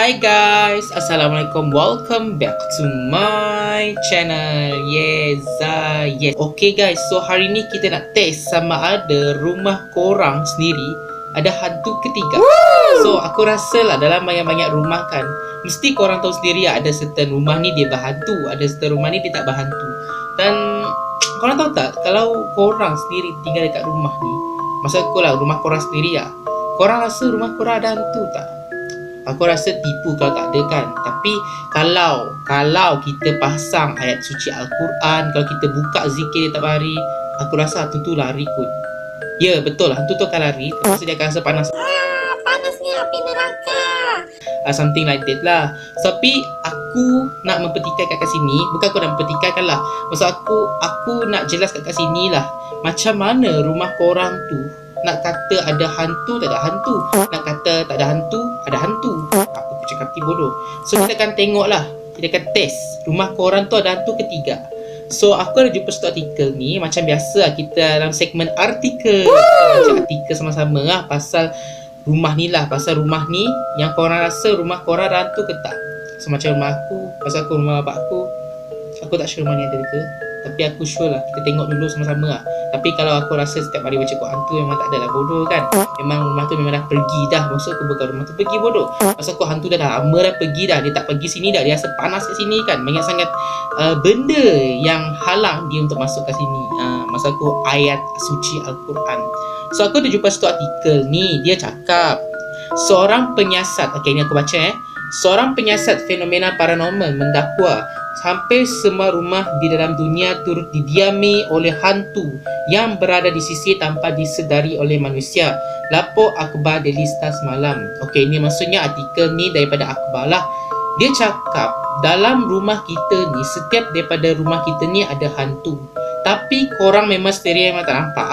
Hi guys, Assalamualaikum. Welcome back to my channel. Yes. Okay guys, so hari ni kita nak test sama ada rumah korang sendiri ada hantu ketiga. So aku rasa lah dalam banyak-banyak rumah kan, mesti korang tahu sendiri lah, ada certain rumah ni dia berhantu, ada certain rumah ni dia tak berhantu. Dan korang tahu tak, kalau korang sendiri tinggal dekat rumah ni, maksud aku lah rumah korang sendiri lah, korang rasa rumah korang ada hantu tak? Aku rasa tipu kalau tak ada kan. Tapi kalau kita pasang ayat suci Al-Quran, kalau kita buka zikir tiap hari, aku rasa hantu tu lari kot. Ya betul, hantu tu akan lari. Lepas tu dia akan rasa panas. Panasnya api neraka. Something like that lah. Tapi aku nak mempertikaikan kat sini, bukan aku nak mempertikaikan lah, maksud aku nak jelas kat sini lah, macam mana rumah korang tu nak kata ada hantu, tak ada hantu. Nak kata tak ada hantu, ada hantu. Apa aku cakap bodoh. So kita akan tengok lah, kita akan test rumah korang tu ada hantu ketiga. So aku ada jumpa satu artikel ni, macam biasa lah kita dalam segmen artikel, kita baca artikel sama-sama lah pasal rumah ni lah, pasal rumah ni yang korang rasa rumah korang ada hantu ke tak. So macam rumah aku, pasal aku rumah bapak aku tak sure rumah ni ada ke, tapi aku sure lah, kita tengok dulu sama-sama lah. Tapi kalau aku rasa setiap hari baca Quran tu memang tak adalah, bodoh kan. Memang rumah tu memang dah pergi dah. Maksud aku bukan rumah tu pergi, bodoh. Maksud aku hantu dah lama dah pergi dah. Dia tak pergi sini dah, dia rasa panas kat sini kan. Banyak sangat benda yang halang dia untuk masuk kat sini. Maksud aku ayat suci Al-Quran. So aku ada jumpa satu artikel ni, dia cakap seorang penyiasat, okay ni aku baca seorang penyiasat fenomena paranormal mendakwa hampir semua rumah di dalam dunia turut didiami oleh hantu yang berada di sisi tanpa disedari oleh manusia. Lapor akhbar Daily Star semalam. Okey, ini maksudnya artikel ni daripada akhbar lah. Dia cakap dalam rumah kita ni, setiap daripada rumah kita ni ada hantu. Tapi korang memang sendiri memang tak nampak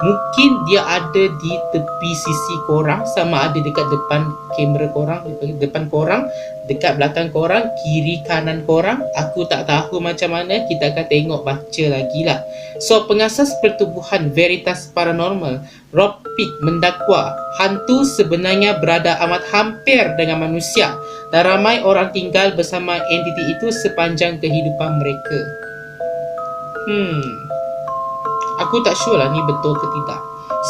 Mungkin dia ada di tepi sisi korang, sama ada dekat depan kamera korang, depan korang, dekat belakang korang, kiri kanan korang. Aku tak tahu macam mana, kita akan tengok baca lagi lah. So pengasas pertubuhan Veritas Paranormal Rob Pitt mendakwa hantu sebenarnya berada amat hampir dengan manusia dan ramai orang tinggal bersama entiti itu sepanjang kehidupan mereka. Aku tak sure lah ni betul ke tidak.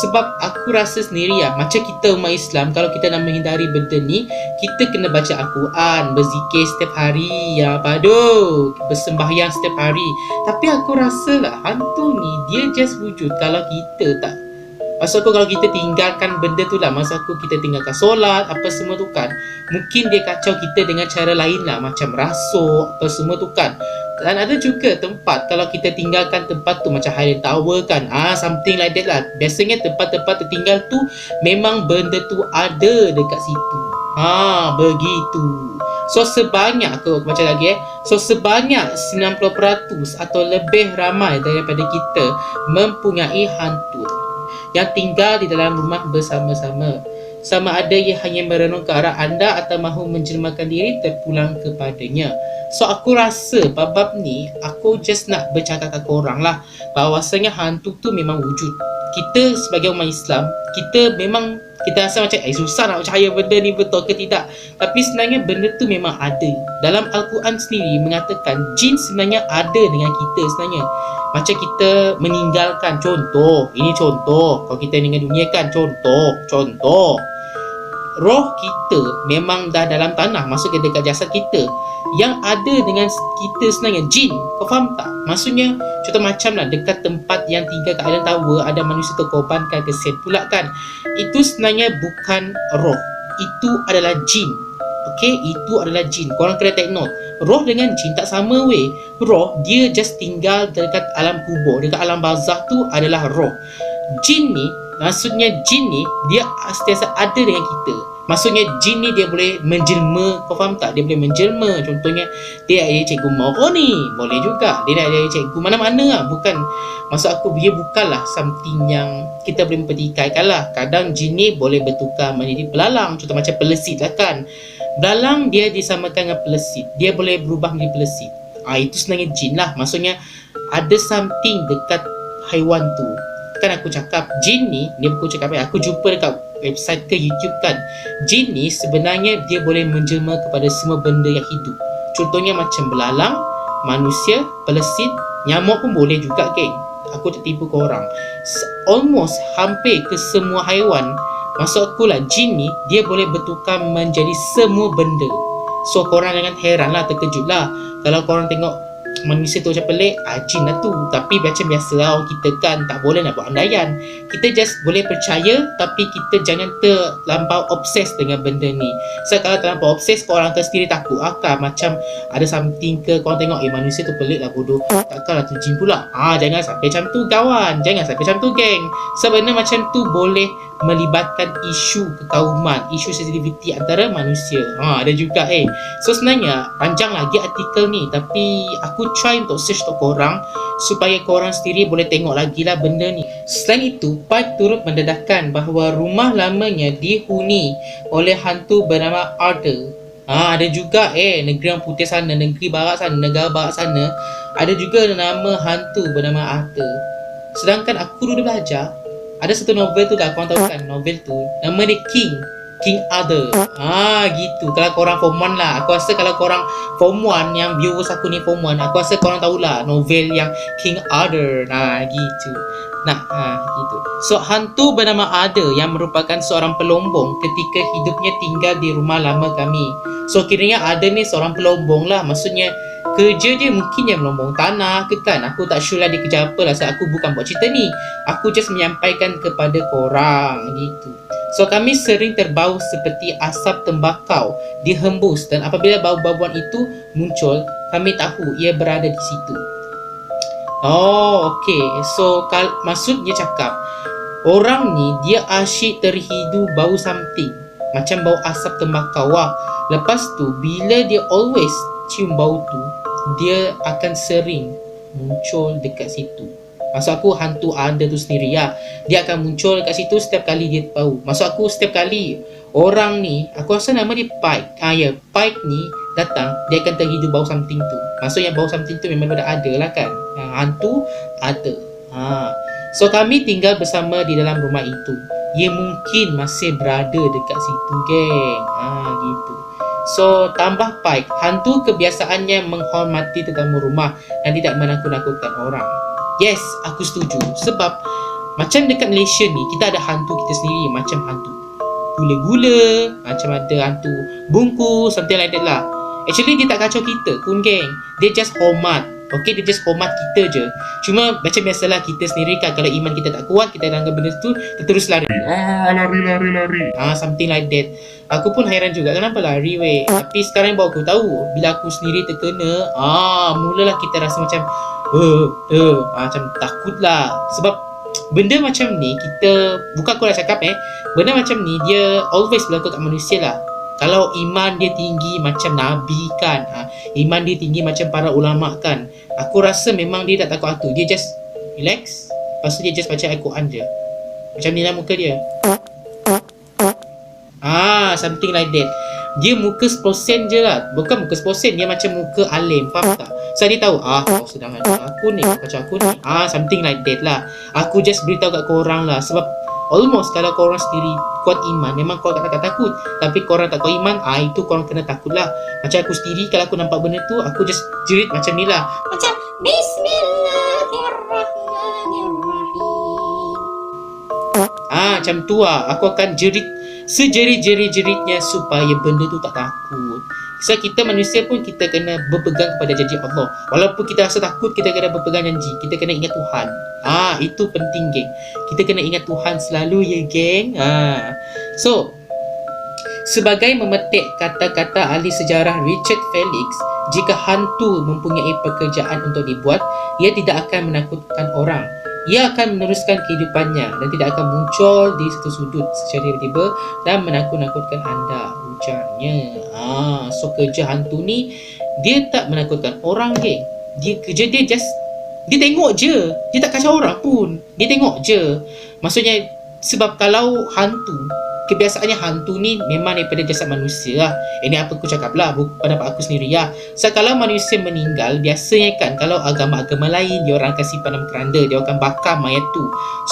Sebab aku rasa sendiri lah, macam kita umat Islam, kalau kita nak menghindari benda ni, kita kena baca Al-Quran, berzikir setiap hari, bersembahyang setiap hari. Tapi aku rasa lah hantu ni dia just wujud kalau kita tak, maksud aku kalau kita tinggalkan benda tu lah, maksud aku kita tinggalkan solat apa semua tu kan, mungkin dia kacau kita dengan cara lain lah, macam rasuk apa semua tu kan. Dan ada juga tempat, kalau kita tinggalkan tempat tu macam Highland Tower kan, something like that lah. Biasanya tempat-tempat tertinggal tu memang benda tu ada dekat situ. Begitu. So sebanyak, aku baca lagi So sebanyak 90% atau lebih ramai daripada kita mempunyai hantu yang tinggal di dalam rumah bersama-sama. Sama ada ia hanya merenung ke arah anda atau mahu menjelmakan diri terpulang kepadanya. So aku rasa bab ni aku just nak bercakap kat korang lah, bahawasanya hantu tu memang wujud. Kita sebagai umat Islam, kita rasa macam susah nak percaya benda ni betul ke tidak. Tapi sebenarnya benda tu memang ada. Dalam Al-Quran sendiri mengatakan jin sebenarnya ada dengan kita sebenarnya. Macam kita meninggalkan, ini contoh kalau kita dengan dunia kan, contoh roh kita memang dah dalam tanah, masuk ke dekat jasad kita. Yang ada dengan kita sebenarnya jin. Kau faham tak? Maksudnya contoh macam lah dekat tempat yang tinggal kat Highland Tower ada manusia terkorbankan, kesian pula kan. Itu sebenarnya bukan roh, itu adalah jin. Okay, itu adalah jin. Korang kena take note, roh dengan jin tak sama weh. Roh dia just tinggal dekat alam kubur, dekat alam barzah tu adalah roh. Jin ni, maksudnya jin ni dia sentiasa ada dengan kita. Maksudnya jin ni dia boleh menjelma, kau faham tak? Dia boleh menjelma. Contohnya dia ada cikgu Moro ni, boleh juga. Dia ada cikgu mana-mana lah. Bukan, maksud aku dia bukanlah something yang kita boleh mempertikaikan lah. Kadang jin ni boleh bertukar menjadi belalang. Contoh macam pelesit lah kan. Belalang dia disamakan dengan pelesit, dia boleh berubah menjadi pelesit. Itu sebenarnya jin lah. Maksudnya ada something dekat haiwan tu. Kan aku cakap jin ni, aku jumpa dekat website ke YouTube kan, jin ni sebenarnya dia boleh menjelma kepada semua benda yang hidup. Contohnya macam belalang, manusia, pelesit, nyamuk pun boleh juga geng. Aku tak tipu korang. Almost hampir ke semua haiwan. Maksud aku lah, jin ni dia boleh bertukar menjadi semua benda. So korang jangan heran lah, terkejut lah kalau korang tengok manusia tu macam pelik, jin lah tu. Tapi macam biasa lah, orang kita kan tak boleh nak buat andaian. Kita just boleh percaya, tapi kita jangan terlampau obses dengan benda ni. So kalau terlampau obses, korang akan sendiri takut kan, macam ada something ke, korang tengok manusia tu pelik lah, bodoh, takkanlah tu jin pula. Jangan sampai macam tu kawan, jangan sampai macam tu geng. Sebab benda macam tu boleh melibatkan isu kekauman, isu sensitivity antara manusia. Ada juga So sebenarnya panjang lagi artikel ni, tapi aku try untuk search untuk korang supaya korang sendiri boleh tengok lagi lah benda ni. Selain itu, Pike turut mendedahkan bahawa rumah lamanya dihuni oleh hantu bernama Arthur. Ada juga negeri yang putih sana, negeri barat sana, negara barat sana, ada juga nama hantu bernama Arthur. Sedangkan aku dulu belajar, ada satu novel tu lah, korang tahu kan novel tu, nama dia King Arthur. Gitu. Kalau korang form 1 lah, aku rasa kalau korang form 1, yang viewers aku ni form 1, aku rasa korang tahulah novel yang King Arthur. Gitu. Gitu. So hantu bernama Arthur yang merupakan seorang pelombong ketika hidupnya tinggal di rumah lama kami. So kiranya Arthur ni seorang pelombong lah, maksudnya kerja dia mungkin yang melombong tanah ke kan. Aku tak sure lah dia kerja apa lah, sebab aku bukan buat cerita ni. Aku just menyampaikan kepada korang gitu. So kami sering terbau seperti asap tembakau dihembus, dan apabila bau-bauan itu muncul, kami tahu ia berada di situ. Okay. So maksudnya cakap, orang ni dia asyik terhidu bau something, macam bau asap tembakau lah. Lepas tu bila dia always cium bau tu, dia akan sering muncul dekat situ. Maksud aku hantu ada tu sendiri lah, dia akan muncul dekat situ setiap kali dia bau. Maksud aku setiap kali orang ni, aku rasa nama dia Pike. Pike ni datang, dia akan terhidu bau something tu. Maksudnya bau something tu memang dah ada lah kan. Hantu ada. So kami tinggal bersama di dalam rumah itu. Ia mungkin masih berada dekat situ geng. Gitu. So tambah Pike, hantu kebiasaannya menghormati tetamu rumah dan tidak menakut-nakutkan orang. Yes, aku setuju. Sebab macam dekat Malaysia ni, kita ada hantu kita sendiri, macam hantu gula-gula, macam ada hantu bungkus, something like that lah. Actually dia tak kacau kita pun geng, dia just hormat. Okay, dia just hormat kita je. Cuma macam biasalah kita sendiri kan, kalau iman kita tak kuat, kita anggap benda tu, kita terus lari. Lari. Something like that. Aku pun hairan juga, kenapa lari weh. Tapi sekarang baru aku tahu, bila aku sendiri terkena, mulalah kita rasa macam macam takut lah. Sebab benda macam ni, kita bukan aku nak cakap benda macam ni dia always berlaku kat manusia lah. Kalau iman dia tinggi macam Nabi kan, iman dia tinggi macam para ulama kan, aku rasa memang dia tak takut hantu. Dia just relax, lepas tu dia just baca Al-Quran je. Macam ni lah muka dia. Something like that. Dia muka 10% je lah. Bukan muka 10%, dia macam muka alim. Faham tak? So dia tahu, kau sedang aku ni, macam aku ni. Something like that lah. Aku just beritahu kat korang lah. Sebab almost kalau korang sendiri kuat iman, memang korang tak takut. Tapi korang tak kuat iman, itu korang kena takut lah. Macam aku sendiri, kalau aku nampak benda tu, aku just jerit macam ni lah. Macam Bismillahirrahmanirrahim. Macam tu lah. Aku akan jerit sejerit-jerit-jeritnya supaya benda tu tak takut. So kita manusia pun kita kena berpegang kepada janji Allah. Walaupun kita rasa takut, kita kena berpegang janji. Kita kena ingat Tuhan. Itu penting geng. Kita kena ingat Tuhan selalu ya geng. So sebagai memetik kata-kata ahli sejarah Richard Felix, jika hantu mempunyai pekerjaan untuk dibuat, ia tidak akan menakutkan orang. Ia akan meneruskan kehidupannya dan tidak akan muncul di satu sudut secara tiba-tiba dan menakut-nakutkan anda, ujarnya. So kerja hantu ni dia tak menakutkan orang geng. Dia kerja dia just, dia tengok je. Dia tak kacau orang pun. Dia tengok je. Maksudnya sebab kalau hantu, kebiasaannya hantu ni memang daripada jasad manusia lah. Ini apa aku cakap lah, pendapat aku sendiri lah. So kalau manusia meninggal, biasanya kan kalau agama-agama lain, dia orang akan simpan dalam keranda, dia akan bakar mayat tu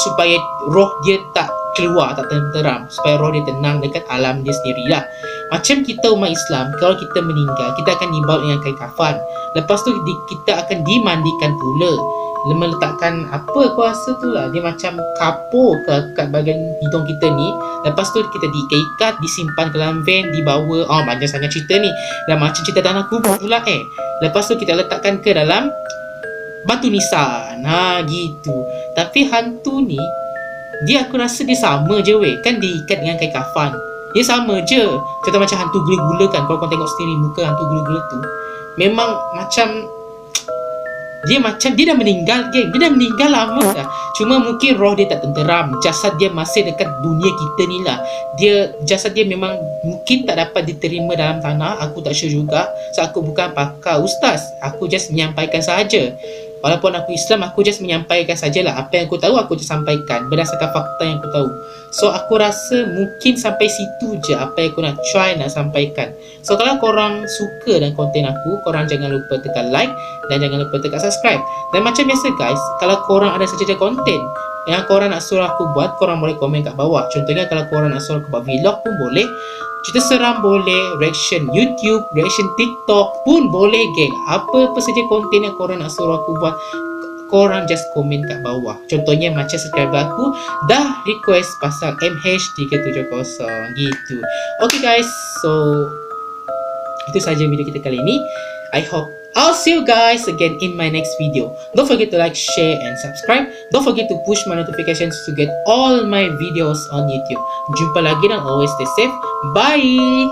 supaya roh dia tak keluar, tak tenteram, supaya roh dia tenang dekat alam dia sendirilah. Macam kita umat Islam, kalau kita meninggal, kita akan dibalut dengan kain kafan. Lepas tu kita akan dimandikan pula, meletakkan apa aku rasa tu lah, dia macam kapur kat bahagian hidung kita ni. Lepas tu kita diikat, disimpan ke dalam van, dibawa, banyak sangat cerita ni, dan macam cerita tanah kubur pula lepas tu kita letakkan ke dalam batu nisan, gitu. Tapi hantu ni, dia aku rasa dia sama je kan diikat dengan kain kafan, dia sama je. Contoh macam hantu gula-gula kan, kalau kau tengok sendiri muka hantu gula-gula tu, memang macam dia dah meninggal, dia dah meninggal lama dah. Cuma mungkin roh dia tak tenteram, jasad dia masih dekat dunia kita ni lah. Jasad dia memang mungkin tak dapat diterima dalam tanah. Aku tak sure juga, so aku bukan pakar ustaz, aku just menyampaikan sahaja. Walaupun aku Islam, aku just menyampaikan sajalah apa yang aku tahu, aku just sampaikan berdasarkan fakta yang aku tahu. So aku rasa mungkin sampai situ je apa yang aku nak try nak sampaikan. So kalau korang suka dengan konten aku, korang jangan lupa tekan like dan jangan lupa tekan subscribe. Dan macam biasa guys, kalau korang ada saja konten yang korang nak suruh aku buat, korang boleh komen kat bawah. Contohnya kalau korang nak suruh aku buat vlog pun boleh, cerita seram boleh, reaction YouTube, reaction TikTok pun boleh geng. Apa-apa saja konten yang korang nak suruh aku buat, korang just komen kat bawah. Contohnya macam subscriber aku dah request pasal MH370 gitu. Okay guys, so itu saja video kita kali ini. I hope I'll see you guys again in my next video. Don't forget to like, share and subscribe. Don't forget to push my notifications to get all my videos on YouTube. Jumpa lagi dan always stay safe. Bye!